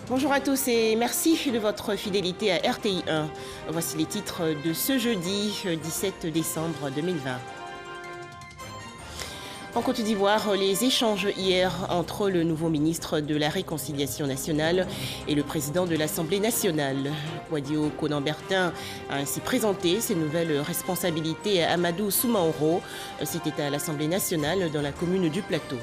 Bonjour à tous et merci de votre fidélité à RTI 1. Voici les titres de ce jeudi 17 décembre 2020. En Côte d'Ivoire, les échanges hier entre le nouveau ministre de la Réconciliation nationale et le président de l'Assemblée nationale. Kwadio Konan-Bertin a ainsi présenté ses nouvelles responsabilités à Amadou Soumaoro. C'était à l'Assemblée nationale dans la commune du Plateau.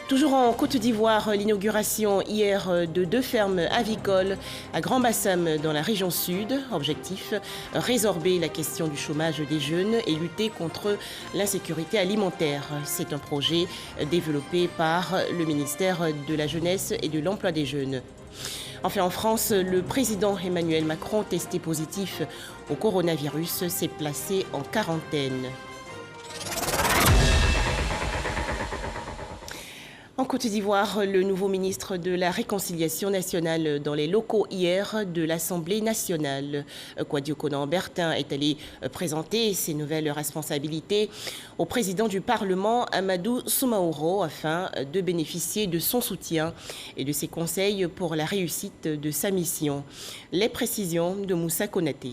Toujours en Côte d'Ivoire, l'inauguration hier de 2 fermes avicoles à Grand Bassam dans la région sud. Objectif, résorber la question du chômage des jeunes et lutter contre l'insécurité alimentaire. C'est un projet développé par le ministère de la Jeunesse et de l'Emploi des Jeunes. Enfin, en France, le président Emmanuel Macron, testé positif au coronavirus, s'est placé en quarantaine. En Côte d'Ivoire, le nouveau ministre de la Réconciliation nationale dans les locaux hier de l'Assemblée nationale. Kwadio Konan-Bertin est allé présenter ses nouvelles responsabilités au président du Parlement, Amadou Soumaoro, afin de bénéficier de son soutien et de ses conseils pour la réussite de sa mission. Les précisions de Moussa Konaté.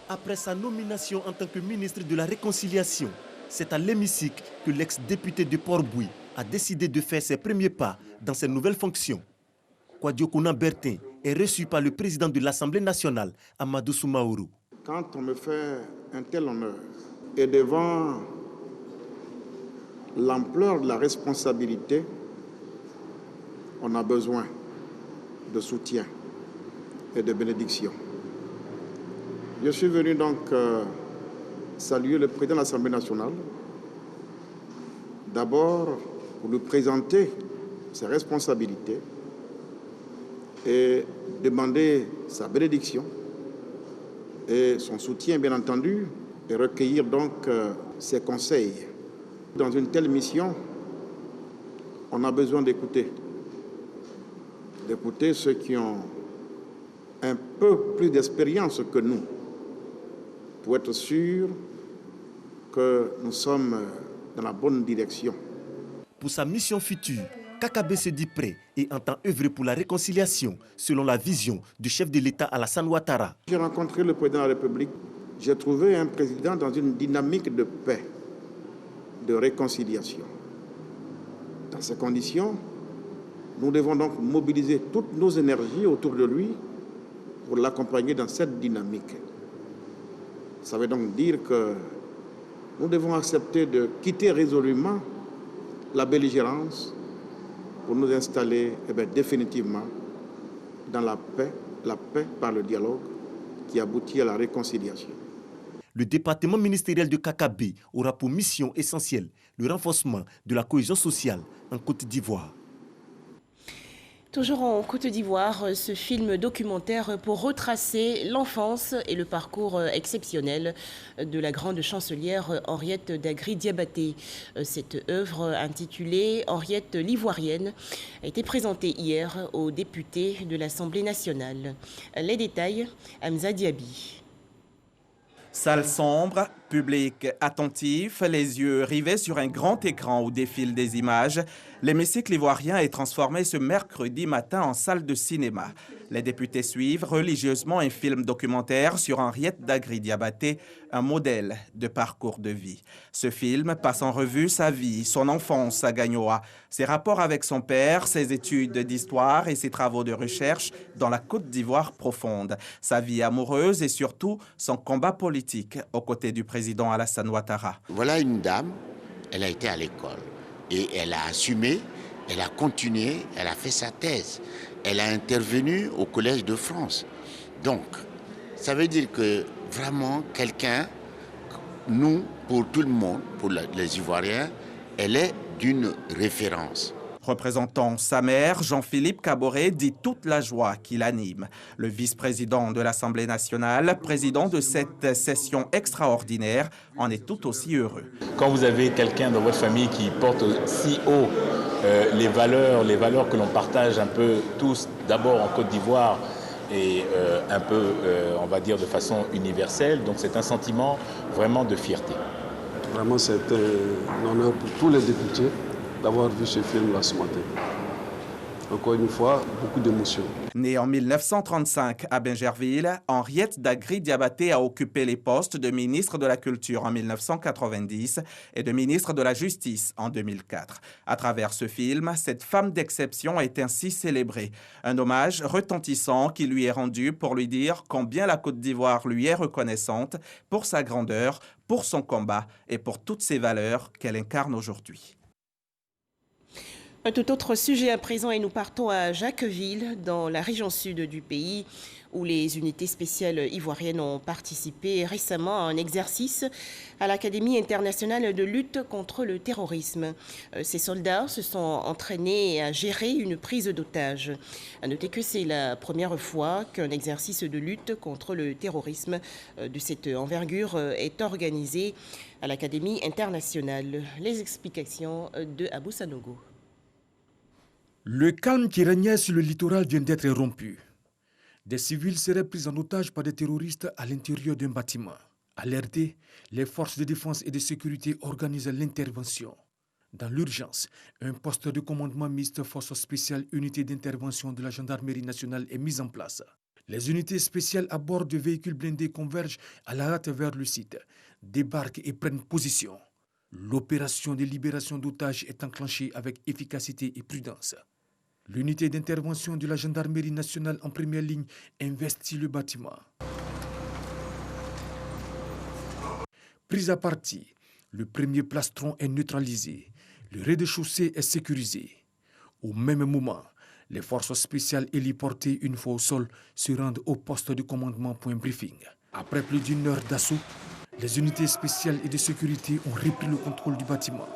Après sa nomination en tant que ministre de la Réconciliation, c'est à l'hémicycle que l'ex-député de Port-Bouilly a décidé de faire ses premiers pas dans ses nouvelles fonctions. Kwadio Konan-Bertin est reçu par le président de l'Assemblée nationale, Amadou Soumaoro. Quand on me fait un tel honneur et devant l'ampleur de la responsabilité, on a besoin de soutien et de bénédiction. Je suis venu donc saluer le président de l'Assemblée nationale, d'abord pour lui présenter ses responsabilités et demander sa bénédiction et son soutien, bien entendu, et recueillir donc ses conseils. Dans une telle mission, on a besoin d'écouter ceux qui ont un peu plus d'expérience que nous, pour être sûr que nous sommes dans la bonne direction. Pour sa mission future, KKB se dit prêt et entend œuvrer pour la réconciliation selon la vision du chef de l'État Alassane Ouattara. J'ai rencontré le président de la République. J'ai trouvé un président dans une dynamique de paix, de réconciliation. Dans ces conditions, nous devons donc mobiliser toutes nos énergies autour de lui pour l'accompagner dans cette dynamique. Ça veut donc dire que nous devons accepter de quitter résolument la belligérance pour nous installer définitivement dans la paix par le dialogue qui aboutit à la réconciliation. Le département ministériel de KKB aura pour mission essentielle le renforcement de la cohésion sociale en Côte d'Ivoire. Toujours en Côte d'Ivoire, ce film documentaire pour retracer l'enfance et le parcours exceptionnel de la grande chancelière Henriette Dagri-Diabaté. Cette œuvre intitulée Henriette l'Ivoirienne a été présentée hier aux députés de l'Assemblée nationale. Les détails, Hamza Diaby. Salle sombre, public attentif, les yeux rivés sur un grand écran où défilent des images, l'hémicycle ivoirien est transformé ce mercredi matin en salle de cinéma. Les députés suivent religieusement un film documentaire sur Henriette Dagri-Diabaté, un modèle de parcours de vie. Ce film passe en revue sa vie, son enfance à Gagnoa, ses rapports avec son père, ses études d'histoire et ses travaux de recherche dans la Côte d'Ivoire profonde, sa vie amoureuse et surtout son combat politique aux côtés du président Alassane Ouattara. Voilà une dame, elle a été à l'école et elle a assumé, elle a continué, elle a fait sa thèse. Elle a intervenu au Collège de France. Donc, ça veut dire que vraiment quelqu'un, nous, pour tout le monde, pour les Ivoiriens, elle est d'une référence. Représentant sa mère, Jean-Philippe Caboret dit toute la joie qui l'anime. Le vice-président de l'Assemblée nationale, président de cette session extraordinaire, en est tout aussi heureux. Quand vous avez quelqu'un dans votre famille qui porte si haut les valeurs que l'on partage un peu tous, d'abord en Côte d'Ivoire et un peu, on va dire, de façon universelle, donc c'est un sentiment vraiment de fierté. Vraiment, c'est un honneur pour tous les députés d'avoir vu ce film-là ce matin. encore une fois, beaucoup d'émotions. Née en 1935 à Bingerville, Henriette Dagri-Diabaté a occupé les postes de ministre de la Culture en 1990 et de ministre de la Justice en 2004. À travers ce film, cette femme d'exception est ainsi célébrée. Un hommage retentissant qui lui est rendu pour lui dire combien la Côte d'Ivoire lui est reconnaissante pour sa grandeur, pour son combat et pour toutes ces valeurs qu'elle incarne aujourd'hui. Un tout autre sujet à présent et nous partons à Jacquesville, dans la région sud du pays, où les unités spéciales ivoiriennes ont participé récemment à un exercice à l'Académie internationale de lutte contre le terrorisme. Ces soldats se sont entraînés à gérer une prise d'otages. À noter que c'est la première fois qu'un exercice de lutte contre le terrorisme de cette envergure est organisé à l'Académie internationale. Les explications de Abou Sanogo. Le calme qui régnait sur le littoral vient d'être rompu. Des civils seraient pris en otage par des terroristes à l'intérieur d'un bâtiment. Alertés, les forces de défense et de sécurité organisent l'intervention. Dans l'urgence, un poste de commandement mixte force spéciale unité d'intervention de la gendarmerie nationale est mis en place. Les unités spéciales à bord de véhicules blindés convergent à la hâte vers le site, débarquent et prennent position. L'opération de libération d'otages est enclenchée avec efficacité et prudence. L'unité d'intervention de la gendarmerie nationale en première ligne investit le bâtiment. Pris à partie, le premier plastron est neutralisé. Le rez-de-chaussée est sécurisé. Au même moment, les forces spéciales héliportées une fois au sol se rendent au poste de commandement point briefing. Après plus d'une heure d'assaut, les unités spéciales et de sécurité ont repris le contrôle du bâtiment.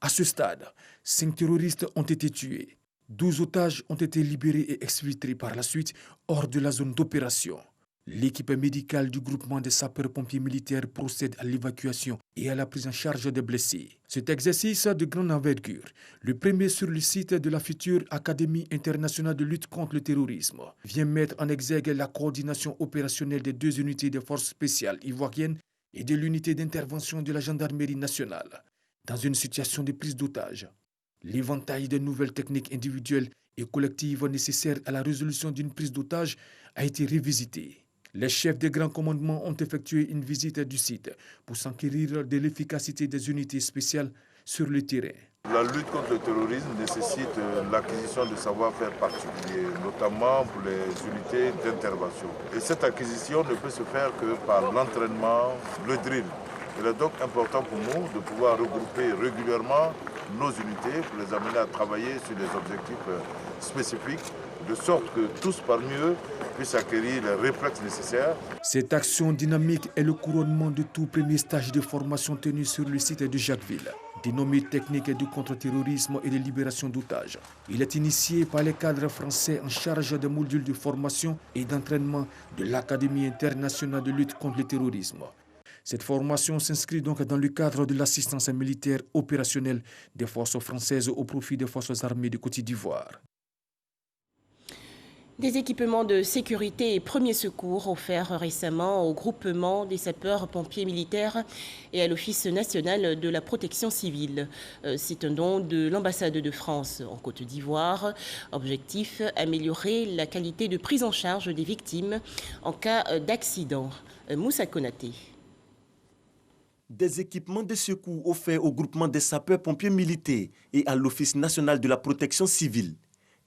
À ce stade, 5 terroristes ont été tués. 12 otages ont été libérés et exfiltrés par la suite hors de la zone d'opération. L'équipe médicale du groupement des sapeurs-pompiers militaires procède à l'évacuation et à la prise en charge des blessés. Cet exercice de grande envergure, le premier sur le site de la future Académie internationale de lutte contre le terrorisme, vient mettre en exergue la coordination opérationnelle des 2 unités de forces spéciales ivoiriennes et de l'unité d'intervention de la gendarmerie nationale. Dans une situation de prise d'otage, l'éventail de nouvelles techniques individuelles et collectives nécessaires à la résolution d'une prise d'otage a été revisité. Les chefs des grands commandements ont effectué une visite du site pour s'enquérir de l'efficacité des unités spéciales sur le terrain. La lutte contre le terrorisme nécessite l'acquisition de savoir-faire particuliers, notamment pour les unités d'intervention. Et cette acquisition ne peut se faire que par l'entraînement, le drill. Il est donc important pour nous de pouvoir regrouper régulièrement nos unités pour les amener à travailler sur des objectifs spécifiques, de sorte que tous parmi eux puissent acquérir les réflexes nécessaires. Cette action dynamique est le couronnement de tout premier stage de formation tenu sur le site de Jacquesville, dénommé technique de contre-terrorisme et de libération d'otages. Il est initié par les cadres français en charge des modules de formation et d'entraînement de l'Académie internationale de lutte contre le terrorisme. Cette formation s'inscrit donc dans le cadre de l'assistance militaire opérationnelle des forces françaises au profit des forces armées de Côte d'Ivoire. Des équipements de sécurité et premiers secours offerts récemment au groupement des sapeurs-pompiers militaires et à l'Office national de la protection civile. C'est un don de l'ambassade de France en Côte d'Ivoire. Objectif, améliorer la qualité de prise en charge des victimes en cas d'accident. Moussa Konaté. Des équipements de secours offerts au groupement des sapeurs-pompiers militaires et à l'Office national de la protection civile.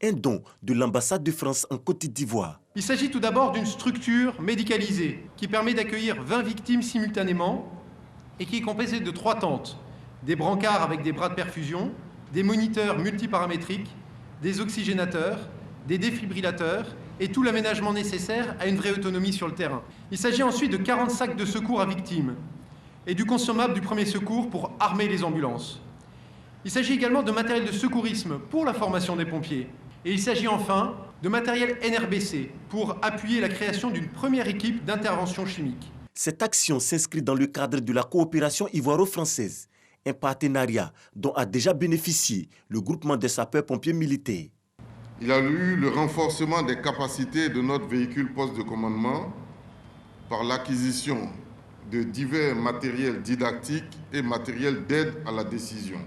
Un don de l'ambassade de France en Côte d'Ivoire. Il s'agit tout d'abord d'une structure médicalisée qui permet d'accueillir 20 victimes simultanément et qui est composée de 3 tentes, des brancards avec des bras de perfusion, des moniteurs multiparamétriques, des oxygénateurs, des défibrillateurs et tout l'aménagement nécessaire à une vraie autonomie sur le terrain. Il s'agit ensuite de 40 sacs de secours à victimes et du consommable du premier secours pour armer les ambulances. Il s'agit également de matériel de secourisme pour la formation des pompiers. Et il s'agit enfin de matériel NRBC pour appuyer la création d'une première équipe d'intervention chimique. Cette action s'inscrit dans le cadre de la coopération ivoiro-française, un partenariat dont a déjà bénéficié le groupement des sapeurs-pompiers militaires. Il y a eu le renforcement des capacités de notre véhicule poste de commandement par l'acquisition de divers matériels didactiques et matériels d'aide à la décision.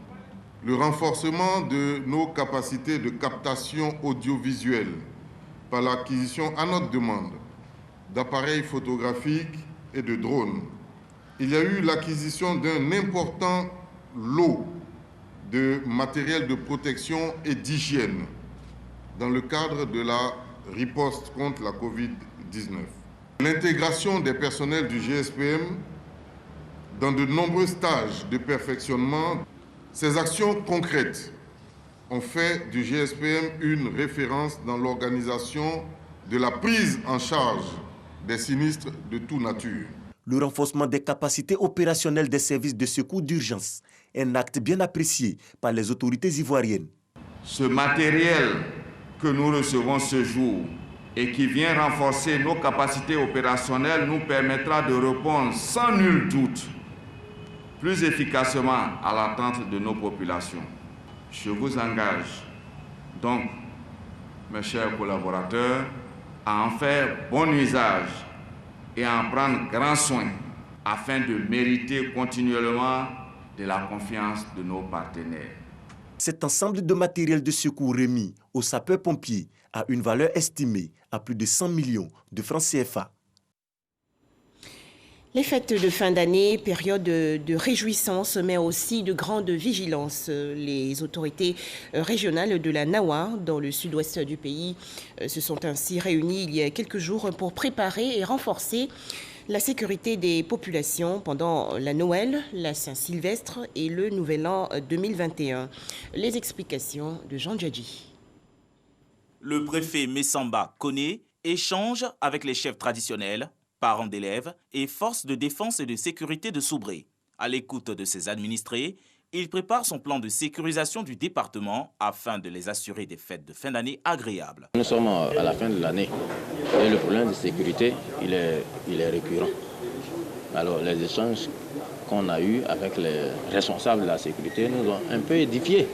Le renforcement de nos capacités de captation audiovisuelle par l'acquisition à notre demande d'appareils photographiques et de drones. Il y a eu l'acquisition d'un important lot de matériel de protection et d'hygiène dans le cadre de la riposte contre la Covid-19. L'intégration des personnels du GSPM dans de nombreux stages de perfectionnement, ces actions concrètes ont fait du GSPM une référence dans l'organisation de la prise en charge des sinistres de toute nature. Le renforcement des capacités opérationnelles des services de secours d'urgence est un acte bien apprécié par les autorités ivoiriennes. Ce matériel que nous recevons ce jour et qui vient renforcer nos capacités opérationnelles nous permettra de répondre sans nul doute plus efficacement à l'attente de nos populations. Je vous engage donc, mes chers collaborateurs, à en faire bon usage et à en prendre grand soin afin de mériter continuellement de la confiance de nos partenaires. Cet ensemble de matériel de secours remis aux sapeurs-pompiers a une valeur estimée à plus de 100 millions de francs CFA. Les fêtes de fin d'année, période de réjouissance, mais aussi de grande vigilance. Les autorités régionales de la Nawa, dans le sud-ouest du pays, se sont ainsi réunies il y a quelques jours pour préparer et renforcer la sécurité des populations pendant la Noël, la Saint-Sylvestre et le Nouvel An 2021. Les explications de Jean Djadji. Le préfet Messamba Koné échange avec les chefs traditionnels, parents d'élèves et forces de défense et de sécurité de Soubré. À l'écoute de ses administrés, il prépare son plan de sécurisation du département afin de les assurer des fêtes de fin d'année agréables. Nous sommes à la fin de l'année et le problème de sécurité, il est récurrent. Alors les échanges qu'on a eus avec les responsables de la sécurité nous ont un peu édifiés.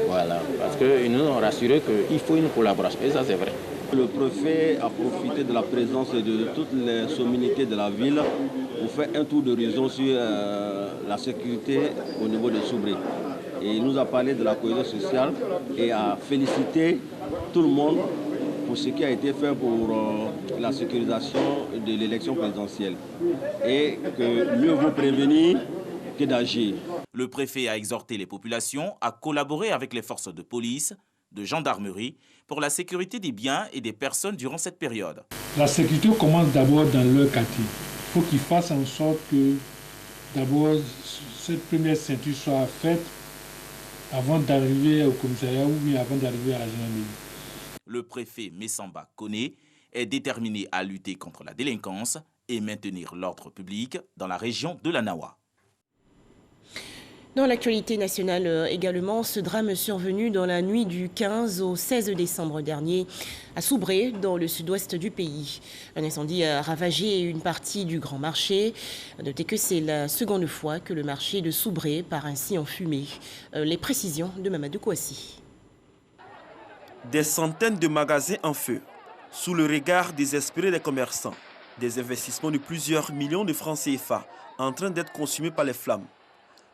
Voilà, parce qu'ils nous ont rassuré qu'il faut une collaboration, et ça c'est vrai. Le préfet a profité de la présence de toutes les sommelités de la ville pour faire un tour d'horizon sur la sécurité au niveau de Soubré. Et il nous a parlé de la cohésion sociale et a félicité tout le monde pour ce qui a été fait pour la sécurisation de l'élection présidentielle. Et que mieux vaut prévenir que d'agir. Le préfet a exhorté les populations à collaborer avec les forces de police, de gendarmerie, pour la sécurité des biens et des personnes durant cette période. La sécurité commence d'abord dans leur quartier. Il faut qu'ils fassent en sorte que d'abord cette première ceinture soit faite avant d'arriver au commissariat ou bien avant d'arriver à la gendarmerie. Le préfet Messamba Koné est déterminé à lutter contre la délinquance et maintenir l'ordre public dans la région de la Nawa. Dans l'actualité nationale également, ce drame survenu dans la nuit du 15 au 16 décembre dernier à Soubré, dans le sud-ouest du pays. Un incendie a ravagé une partie du grand marché. Notez que c'est la seconde fois que le marché de Soubré part ainsi en fumée. Les précisions de Mamadou Kouassi. Des centaines de magasins en feu, sous le regard désespéré des commerçants. Des investissements de plusieurs millions de francs CFA en train d'être consumés par les flammes.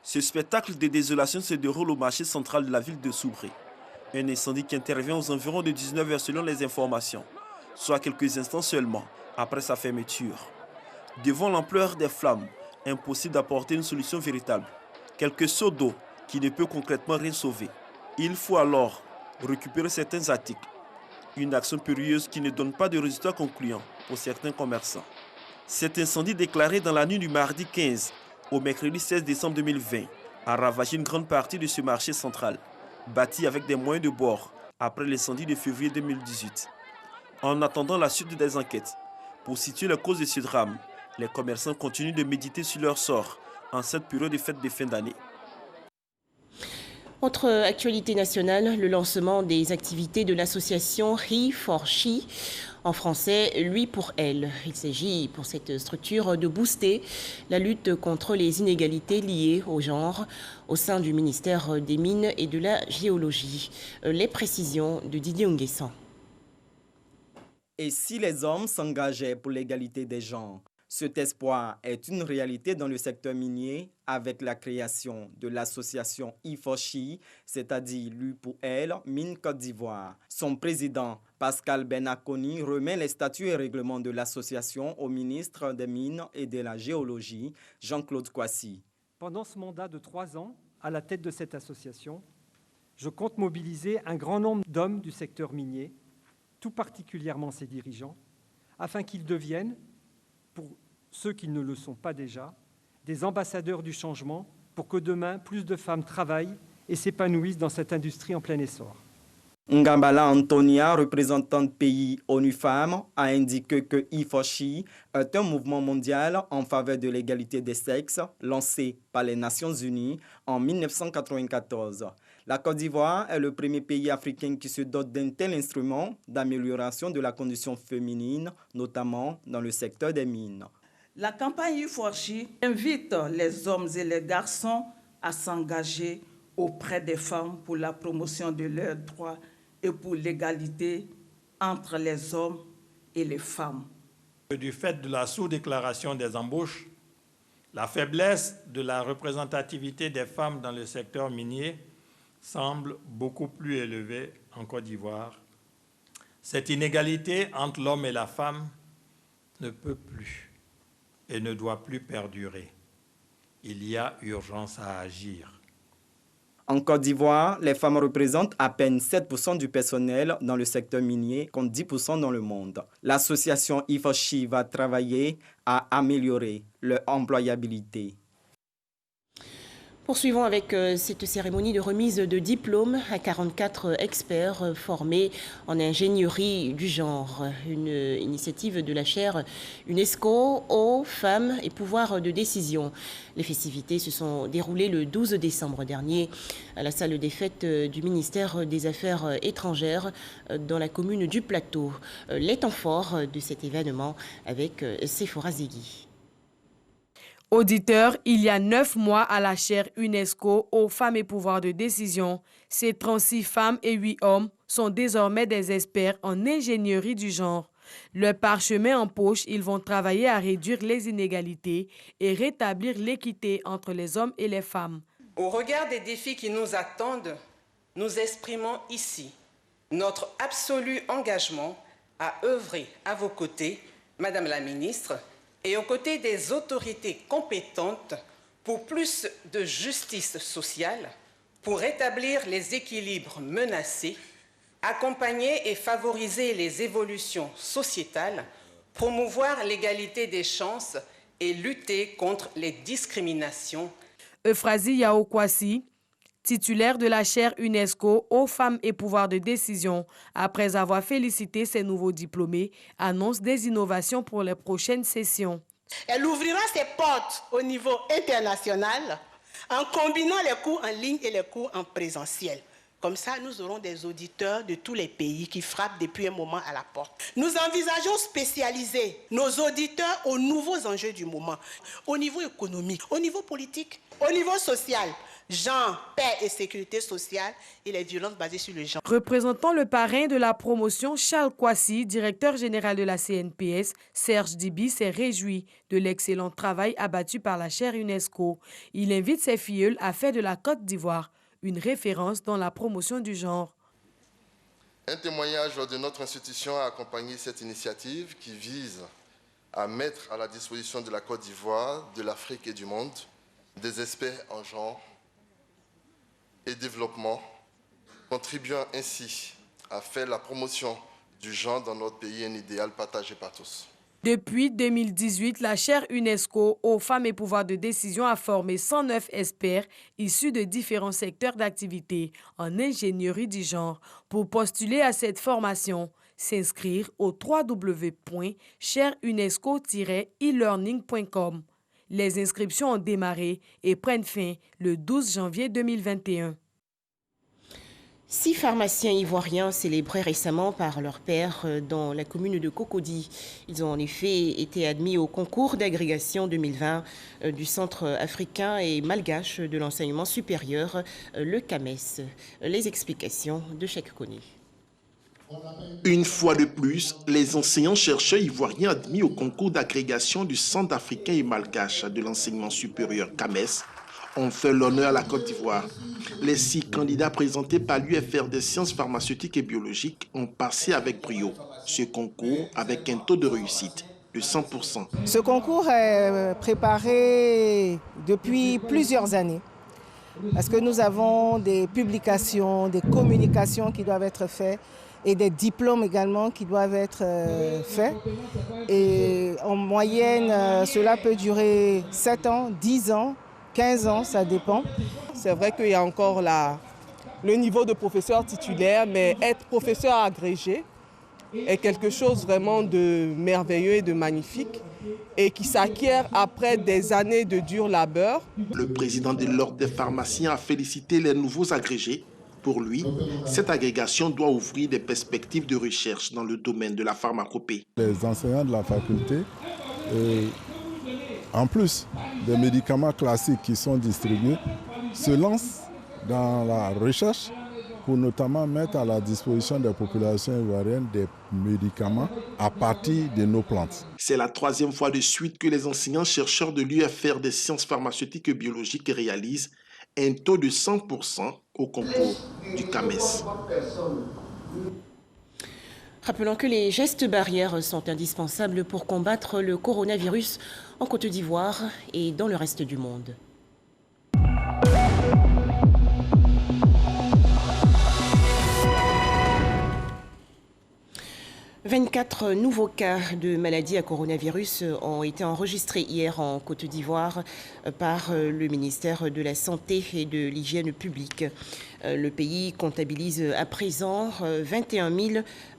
Ce spectacle de désolation se déroule au marché central de la ville de Soubré. Un incendie qui intervient aux environs de 19h selon les informations, soit quelques instants seulement après sa fermeture. Devant l'ampleur des flammes, impossible d'apporter une solution véritable. Quelques seaux d'eau qui ne peut concrètement rien sauver. Il faut alors récupérer certains articles. Une action périlleuse qui ne donne pas de résultats concluants pour certains commerçants. Cet incendie déclaré dans la nuit du mardi 15 au mercredi 16 décembre 2020 a ravagé une grande partie de ce marché central, bâti avec des moyens de bord après l'incendie de février 2018. En attendant la suite des enquêtes, pour situer la cause de ce drame, les commerçants continuent de méditer sur leur sort en cette période de fête de fin d'année. Autre actualité nationale, le lancement des activités de l'association He for She En français, lui pour elle. Il s'agit pour cette structure de booster la lutte contre les inégalités liées au genre au sein du ministère des Mines et de la Géologie. Les précisions de Didier Nguessan. Et si les hommes s'engageaient pour l'égalité des genres? Cet espoir est une réalité dans le secteur minier avec la création de l'association I4CHI, c'est-à-dire Lui pour elle, Mines Côte d'Ivoire. Son président, Pascal Benakoni, remet les statuts et règlements de l'association au ministre des Mines et de la Géologie, Jean-Claude Kwasi. Pendant ce mandat de 3 ans, à la tête de cette association, je compte mobiliser un grand nombre d'hommes du secteur minier, tout particulièrement ses dirigeants, afin qu'ils deviennent, pour ceux qui ne le sont pas déjà, des ambassadeurs du changement pour que demain, plus de femmes travaillent et s'épanouissent dans cette industrie en plein essor. Ngambala Antonia, représentante pays ONU Femmes, a indiqué que I4CHI est un mouvement mondial en faveur de l'égalité des sexes lancé par les Nations Unies en 1994. La Côte d'Ivoire est le premier pays africain qui se dote d'un tel instrument d'amélioration de la condition féminine, notamment dans le secteur des mines. La campagne I4CHI invite les hommes et les garçons à s'engager auprès des femmes pour la promotion de leurs droits et pour l'égalité entre les hommes et les femmes. Du fait de la sous-déclaration des embauches, la faiblesse de la représentativité des femmes dans le secteur minier semble beaucoup plus élevée en Côte d'Ivoire. Cette inégalité entre l'homme et la femme ne peut plus et ne doit plus perdurer. Il y a urgence à agir. En Côte d'Ivoire, les femmes représentent à peine 7% du personnel dans le secteur minier, contre 10% dans le monde. L'association I4CHI va travailler à améliorer leur employabilité. Poursuivons avec cette cérémonie de remise de diplômes à 44 experts formés en ingénierie du genre. Une initiative de la chaire UNESCO aux femmes et pouvoir de décision. Les festivités se sont déroulées le 12 décembre dernier à la salle des fêtes du ministère des Affaires étrangères dans la commune du Plateau. Les temps forts de cet événement avec Sephora Zegui. Auditeur, il y a 9 mois à la chaire UNESCO aux femmes et pouvoir de décision, ces 36 femmes et 8 hommes sont désormais des experts en ingénierie du genre. Le parchemin en poche, ils vont travailler à réduire les inégalités et rétablir l'équité entre les hommes et les femmes. Au regard des défis qui nous attendent, nous exprimons ici notre absolu engagement à œuvrer à vos côtés, Madame la Ministre, et aux côtés des autorités compétentes pour plus de justice sociale, pour rétablir les équilibres menacés, accompagner et favoriser les évolutions sociétales, promouvoir l'égalité des chances et lutter contre les discriminations. Euphrasie Yao Kwasi, titulaire de la chaire UNESCO aux femmes et pouvoir de décision, après avoir félicité ses nouveaux diplômés, annonce des innovations pour les prochaines sessions. Elle ouvrira ses portes au niveau international en combinant les cours en ligne et les cours en présentiel. Comme ça, nous aurons des auditeurs de tous les pays qui frappent depuis un moment à la porte. Nous envisageons spécialiser nos auditeurs aux nouveaux enjeux du moment, au niveau économique, au niveau politique, au niveau social. Genre, paix et sécurité sociale et les violences basées sur le genre. Représentant le parrain de la promotion, Charles Kwasi, directeur général de la CNPS, Serge Dibi s'est réjoui de l'excellent travail abattu par la chaire UNESCO. Il invite ses filleuls à faire de la Côte d'Ivoire une référence dans la promotion du genre. Un témoignage de notre institution a accompagné cette initiative qui vise à mettre à la disposition de la Côte d'Ivoire, de l'Afrique et du monde des experts en genre et développement, contribuant ainsi à faire la promotion du genre dans notre pays, un idéal partagé par tous. Depuis 2018, la chaire UNESCO aux femmes et pouvoirs de décision a formé 109 experts issus de différents secteurs d'activité en ingénierie du genre. Pour postuler à cette formation, s'inscrire au www.chairunesco-elearning.com. Les inscriptions ont démarré et prennent fin le 12 janvier 2021. 6 pharmaciens ivoiriens célébrés récemment par leur père dans la commune de Cocody. Ils ont en effet été admis au concours d'agrégation 2020 du Centre africain et malgache de l'enseignement supérieur, le CAMES. Les explications de Cheikh Koné. Une fois de plus, les enseignants-chercheurs ivoiriens admis au concours d'agrégation du Centre africain et malgache de l'enseignement supérieur CAMES ont fait l'honneur à la Côte d'Ivoire. Les 6 candidats présentés par l'UFR des sciences pharmaceutiques et biologiques ont passé avec brio ce concours avec un taux de réussite de 100%. Ce concours est préparé depuis plusieurs années parce que nous avons des publications, des communications qui doivent être faites et des diplômes également qui doivent être faits. Et en moyenne, cela peut durer 7 ans, 10 ans, 15 ans, ça dépend. C'est vrai qu'il y a encore le niveau de professeur titulaire, mais être professeur agrégé est quelque chose vraiment de merveilleux et de magnifique et qui s'acquiert après des années de dur labeur. Le président de l'Ordre des pharmaciens a félicité les nouveaux agrégés. Pour lui, cette agrégation doit ouvrir des perspectives de recherche dans le domaine de la pharmacopée. Les enseignants de la faculté, en plus des médicaments classiques qui sont distribués, se lancent dans la recherche pour notamment mettre à la disposition des populations ivoiriennes des médicaments à partir de nos plantes. C'est la 3e fois de suite que les enseignants-chercheurs de l'UFR des sciences pharmaceutiques et biologiques réalisent un taux de 100% au concours du CAMES. Rappelons que les gestes barrières sont indispensables pour combattre le coronavirus en Côte d'Ivoire et dans le reste du monde. « 24 nouveaux cas de maladie à coronavirus ont été enregistrés hier en Côte d'Ivoire par le ministère de la Santé et de l'Hygiène publique. Le pays comptabilise à présent 21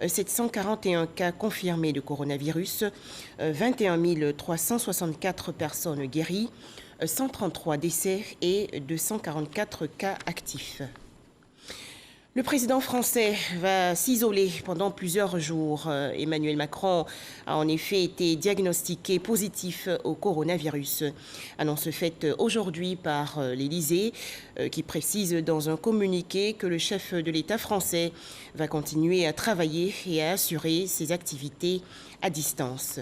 741 cas confirmés de coronavirus, 21 364 personnes guéries, 133 décès et 244 cas actifs. Le président français va s'isoler pendant plusieurs jours. Emmanuel Macron a en effet été diagnostiqué positif au coronavirus. Annonce faite aujourd'hui par l'Élysée qui précise dans un communiqué que le chef de l'État français va continuer à travailler et à assurer ses activités à distance.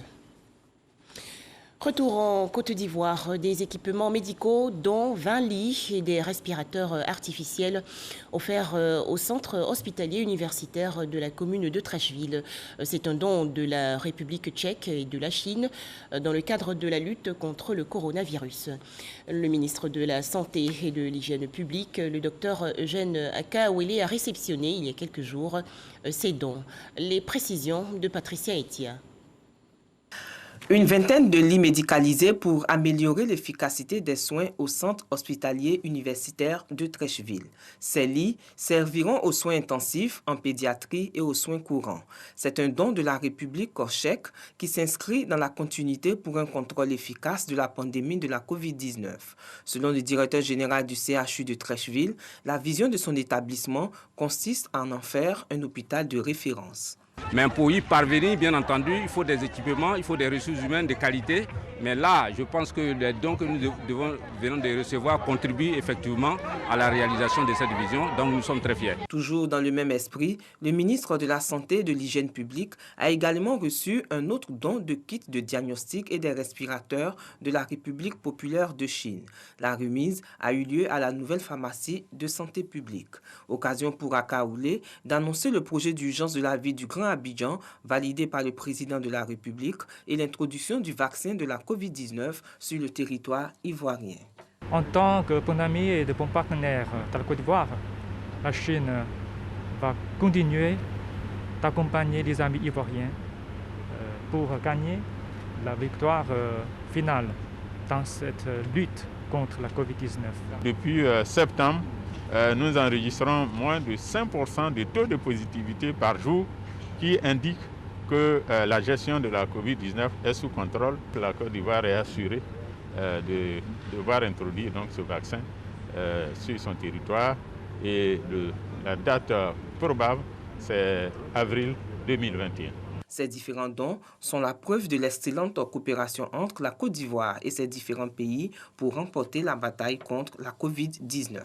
Retour en Côte d'Ivoire, des équipements médicaux dont 20 lits et des respirateurs artificiels offerts au centre hospitalier universitaire de la commune de Treichville. C'est un don de la République tchèque et de la Chine dans le cadre de la lutte contre le coronavirus. Le ministre de la Santé et de l'Hygiène publique, le docteur Eugène Akaouélé, a réceptionné il y a quelques jours ces dons. Les précisions de Patricia Etia. Une vingtaine de lits médicalisés pour améliorer l'efficacité des soins au centre hospitalier universitaire de Treichville. Ces lits serviront aux soins intensifs, en pédiatrie et aux soins courants. C'est un don de la République tchèque qui s'inscrit dans la continuité pour un contrôle efficace de la pandémie de la COVID-19. Selon le directeur général du CHU de Treichville, la vision de son établissement consiste à en faire un hôpital de référence. Mais pour y parvenir, bien entendu, il faut des équipements, il faut des ressources humaines de qualité. Mais là, je pense que les dons que nous venons de recevoir contribuent effectivement à la réalisation de cette vision. Donc nous sommes très fiers. Toujours dans le même esprit, le ministre de la Santé et de l'Hygiène publique a également reçu un autre don de kits de diagnostic et des respirateurs de la République populaire de Chine. La remise a eu lieu à la nouvelle pharmacie de santé publique. Occasion pour Akaoulé d'annoncer le projet d'urgence de la ville du Grand Abidjan, validé par le président de la République, et l'introduction du vaccin de la COVID-19 sur le territoire ivoirien. En tant que bon ami et de bon partenaire de la Côte d'Ivoire, la Chine va continuer d'accompagner les amis ivoiriens pour gagner la victoire finale dans cette lutte contre la COVID-19. Depuis septembre, nous enregistrons moins de 5% de taux de positivité par jour qui indique que la gestion de la COVID-19 est sous contrôle. La Côte d'Ivoire est assurée de devoir introduire donc ce vaccin sur son territoire et La date probable, c'est avril 2021. Ces différents dons sont la preuve de l'excellente coopération entre la Côte d'Ivoire et ses différents pays pour remporter la bataille contre la Covid-19.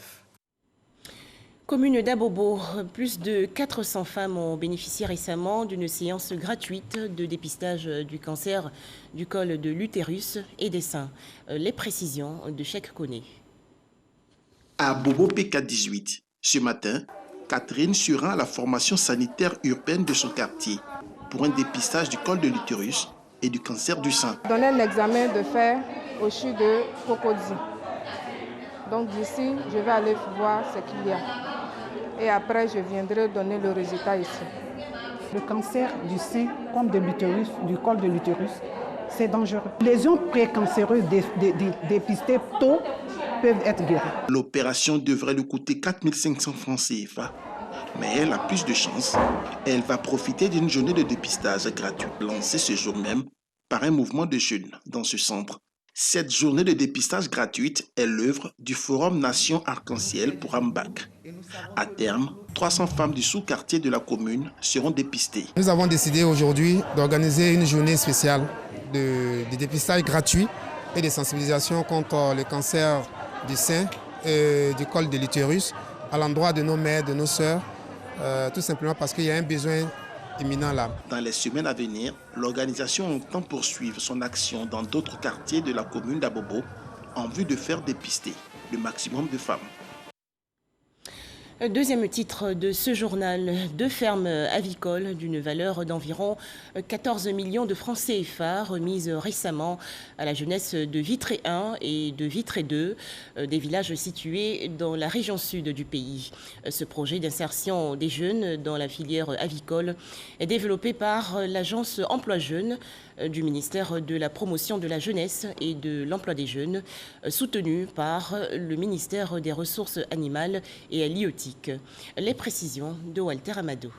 Commune d'Abobo, plus de 400 femmes ont bénéficié récemment d'une séance gratuite de dépistage du cancer du col de l'utérus et des seins. Les précisions de Cheikh Koné. À Bobo PK18, ce matin, Catherine se rend à la formation sanitaire urbaine de son quartier pour un dépistage du col de l'utérus et du cancer du sein. Donner un examen de fer au CHU de Cocody. Donc d'ici, je vais aller voir ce qu'il y a. Et après, je viendrai donner le résultat ici. Le cancer du sein comme de l'utérus, du col de l'utérus, c'est dangereux. Les lésions précancéreuses dépistées tôt peuvent être guéries. L'opération devrait lui coûter 4 500 francs CFA. Mais elle a plus de chance. Elle va profiter d'une journée de dépistage gratuite lancée ce jour même par un mouvement de jeunes dans ce centre. Cette journée de dépistage gratuite est l'œuvre du Forum Nation Arc-en-Ciel pour Ambak. À terme, 300 femmes du sous-quartier de la commune seront dépistées. Nous avons décidé aujourd'hui d'organiser une journée spéciale de dépistage gratuit et de sensibilisation contre le cancer du sein et du col de l'utérus à l'endroit de nos mères, de nos sœurs, tout simplement parce qu'il y a un besoin imminent là. Dans les semaines à venir, l'organisation entend poursuivre son action dans d'autres quartiers de la commune d'Abobo en vue de faire dépister le maximum de femmes. Deuxième titre de ce journal, 2 fermes avicoles d'une valeur d'environ 14 millions de francs CFA remises récemment à la jeunesse de Vitré 1 et de Vitré 2, des villages situés dans la région sud du pays. Ce projet d'insertion des jeunes dans la filière avicole est développé par l'agence Emploi Jeunes du ministère de la Promotion de la Jeunesse et de l'Emploi des Jeunes, soutenu par le ministère des Ressources animales et halieutiques. Les précisions de Walter Amado.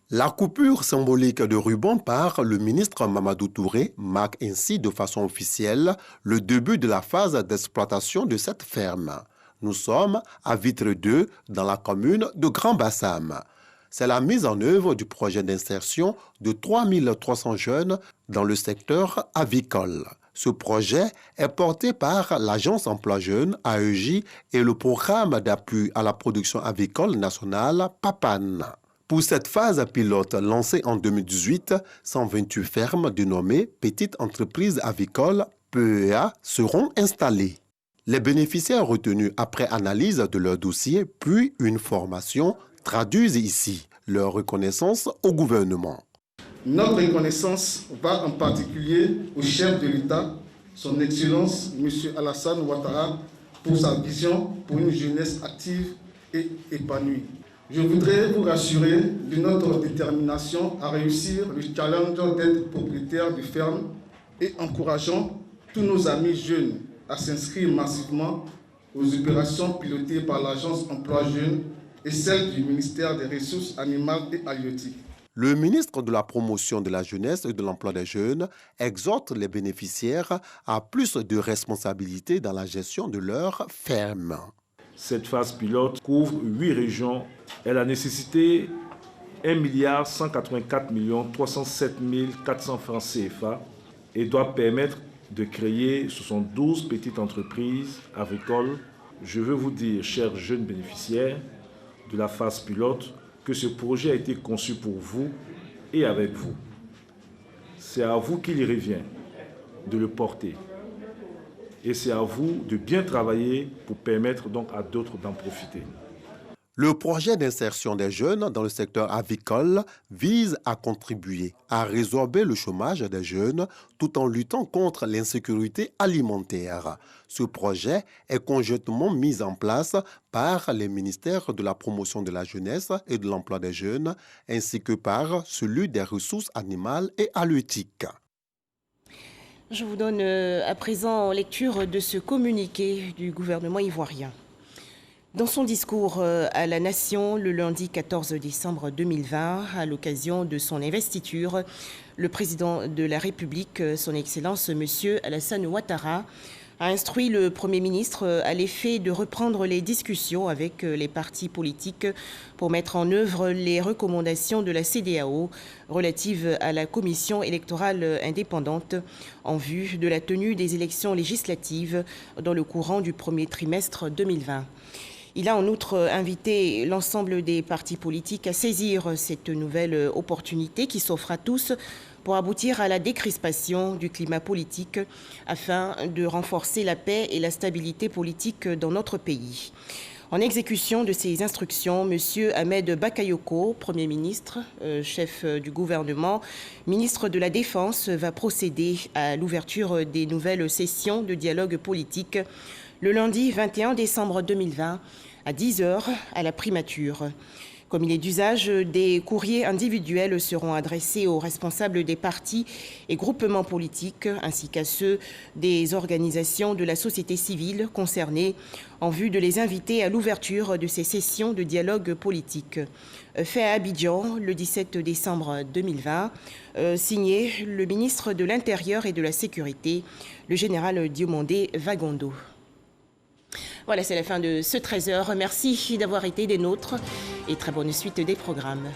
La coupure symbolique de ruban par le ministre Mamadou Touré marque ainsi de façon officielle le début de la phase d'exploitation de cette ferme. Nous sommes à Vitré 2 dans la commune de Grand-Bassam. C'est la mise en œuvre du projet d'insertion de 3300 jeunes dans le secteur avicole. Ce projet est porté par l'Agence Emploi Jeunes, AEJ, et le programme d'appui à la production avicole nationale, PAPAN. Pour cette phase pilote lancée en 2018, 128 fermes dénommées Petites Entreprises Avicoles, PEA, seront installées. Les bénéficiaires retenus après analyse de leur dossier, puis une formation, traduisent ici leur reconnaissance au gouvernement. Notre reconnaissance va en particulier au chef de l'État, son Excellence M. Alassane Ouattara, pour sa vision pour une jeunesse active et épanouie. Je voudrais vous rassurer de notre détermination à réussir le challenge d'être propriétaire de ferme et encourageant tous nos amis jeunes à s'inscrire massivement aux opérations pilotées par l'Agence Emploi Jeunes et celle du ministère des Ressources animales et halieutiques. Le ministre de la Promotion de la Jeunesse et de l'Emploi des Jeunes exhorte les bénéficiaires à plus de responsabilités dans la gestion de leurs fermes. Cette phase pilote couvre 8 régions et la nécessité 1 184 307 400 francs CFA et doit permettre de créer 72 petites entreprises agricoles. Je veux vous dire, chers jeunes bénéficiaires de la phase pilote, que ce projet a été conçu pour vous et avec vous. C'est à vous qu'il revient de le porter. Et c'est à vous de bien travailler pour permettre donc à d'autres d'en profiter. Le projet d'insertion des jeunes dans le secteur avicole vise à contribuer à résorber le chômage des jeunes tout en luttant contre l'insécurité alimentaire. Ce projet est conjointement mis en place par les ministères de la Promotion de la Jeunesse et de l'Emploi des Jeunes ainsi que par celui des Ressources animales et halieutiques. Je vous donne à présent lecture de ce communiqué du gouvernement ivoirien. Dans son discours à la Nation le lundi 14 décembre 2020, à l'occasion de son investiture, le président de la République, son Excellence M. Alassane Ouattara, a instruit le Premier ministre à l'effet de reprendre les discussions avec les partis politiques pour mettre en œuvre les recommandations de la CEDEAO relatives à la Commission électorale indépendante en vue de la tenue des élections législatives dans le courant du premier trimestre 2020. Il a en outre invité l'ensemble des partis politiques à saisir cette nouvelle opportunité qui s'offre à tous pour aboutir à la décrispation du climat politique afin de renforcer la paix et la stabilité politique dans notre pays. En exécution de ces instructions, M. Ahmed Bakayoko, Premier ministre, chef du gouvernement, ministre de la Défense, va procéder à l'ouverture des nouvelles sessions de dialogue politique le lundi 21 décembre 2020 à 10h à la primature. Comme il est d'usage, des courriers individuels seront adressés aux responsables des partis et groupements politiques ainsi qu'à ceux des organisations de la société civile concernées en vue de les inviter à l'ouverture de ces sessions de dialogue politique. Fait à Abidjan le 17 décembre 2020, signé le ministre de l'Intérieur et de la Sécurité, le général Diomandé Vagondo. Voilà, c'est la fin de ce 13h. Merci d'avoir été des nôtres et très bonne suite des programmes.